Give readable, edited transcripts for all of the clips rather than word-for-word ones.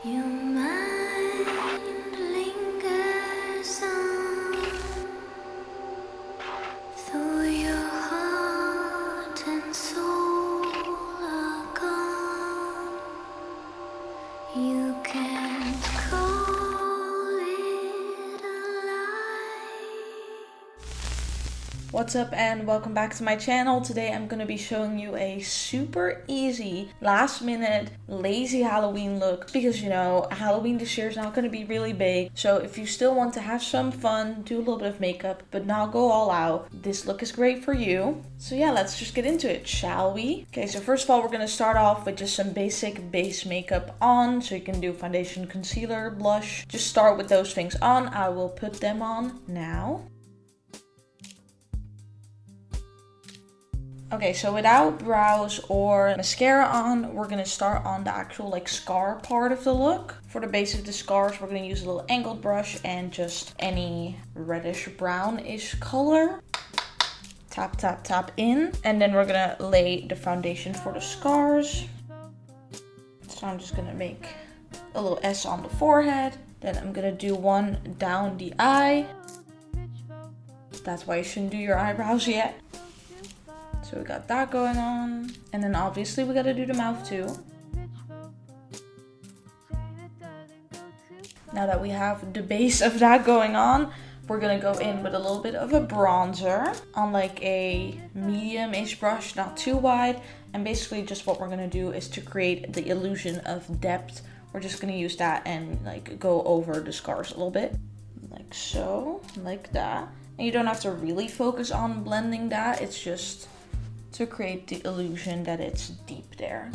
Your mind lingers on through your heart and soul are gone. You can't call it a lie. What's up and welcome back to my channel. Today I'm going to be showing you a super easy last minute lazy Halloween look because you know Halloween this year is not going to be really big, so if you still want to have some fun, do a little bit of makeup but not go all out, this look is great for you. So yeah, let's just get into it, shall we? Okay, so first of all we're going to start off with just some basic base makeup on, so you can do foundation, concealer, blush. Just start with those things on. I will put them on now. Okay, so without brows or mascara on, we're gonna start on the actual like scar part of the look. For the base of the scars, we're gonna use a little angled brush and just any reddish brownish color. Tap, tap, tap in. And then we're gonna lay the foundation for the scars. So I'm just gonna make a little S on the forehead. Then I'm gonna do one down the eye. That's why you shouldn't do your eyebrows yet. So we got that going on. And then obviously we gotta do the mouth too. Now that we have the base of that going on, we're gonna go in with a little bit of a bronzer on like a medium-ish brush, not too wide. And basically just what we're gonna do is to create the illusion of depth. We're just gonna use that and like go over the scars a little bit. Like so, like that. And you don't have to really focus on blending that, it's just to create the illusion that it's deep there.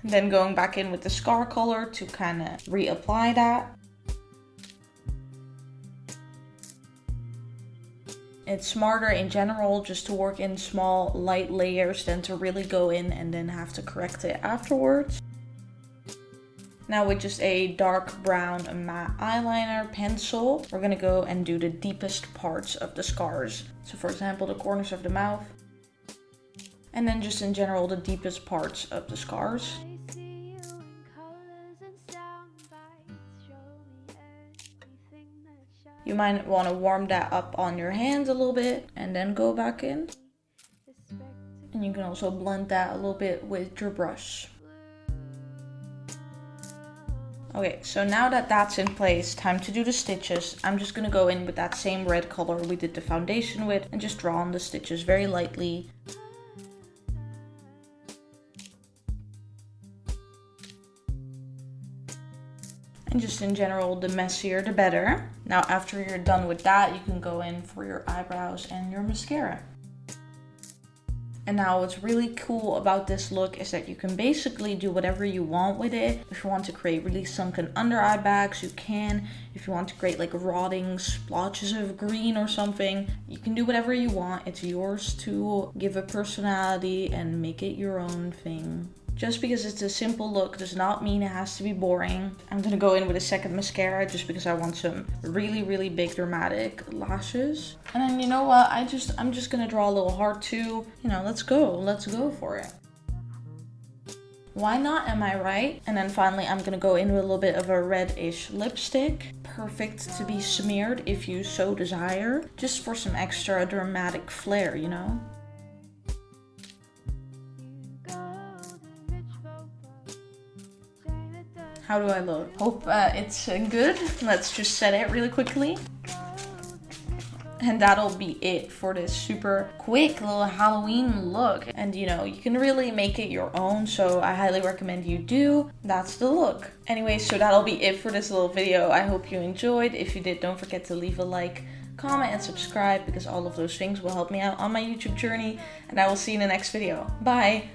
And then going back in with the scar color to kind of reapply that. It's smarter in general just to work in small light layers than to really go in and then have to correct it afterwards. Now with just a dark brown matte eyeliner pencil, we're gonna go and do the deepest parts of the scars. So for example, the corners of the mouth. And then just in general, the deepest parts of the scars. You might want to warm that up on your hands a little bit and then go back in. And you can also blend that a little bit with your brush. Okay, so now that that's in place, time to do the stitches. I'm just gonna go in with that same red color we did the foundation with and just draw on the stitches very lightly. And just in general, the messier the better. Now after you're done with that, you can go in for your eyebrows and your mascara. And now what's really cool about this look is that you can basically do whatever you want with it. If you want to create really sunken under eye bags, you can. If you want to create like rotting splotches of green or something, you can do whatever you want. It's yours to give a personality and make it your own thing. Just because it's a simple look does not mean it has to be boring. I'm gonna go in with a second mascara just because I want some really, really big dramatic lashes. And then you know what, I'm just gonna draw a little heart too. You know, let's go for it. Why not, am I right? And then finally I'm gonna go in with a little bit of a reddish lipstick. Perfect to be smeared if you so desire. Just for some extra dramatic flair, you know? How do I look? Hope it's good. Let's just set it really quickly. And that'll be it for this super quick little Halloween look. And you know, you can really make it your own, so I highly recommend you do. That's the look. Anyway, so that'll be it for this little video. I hope you enjoyed. If you did, don't forget to leave a like, comment, and subscribe because all of those things will help me out on my YouTube journey. And I will see you in the next video. Bye!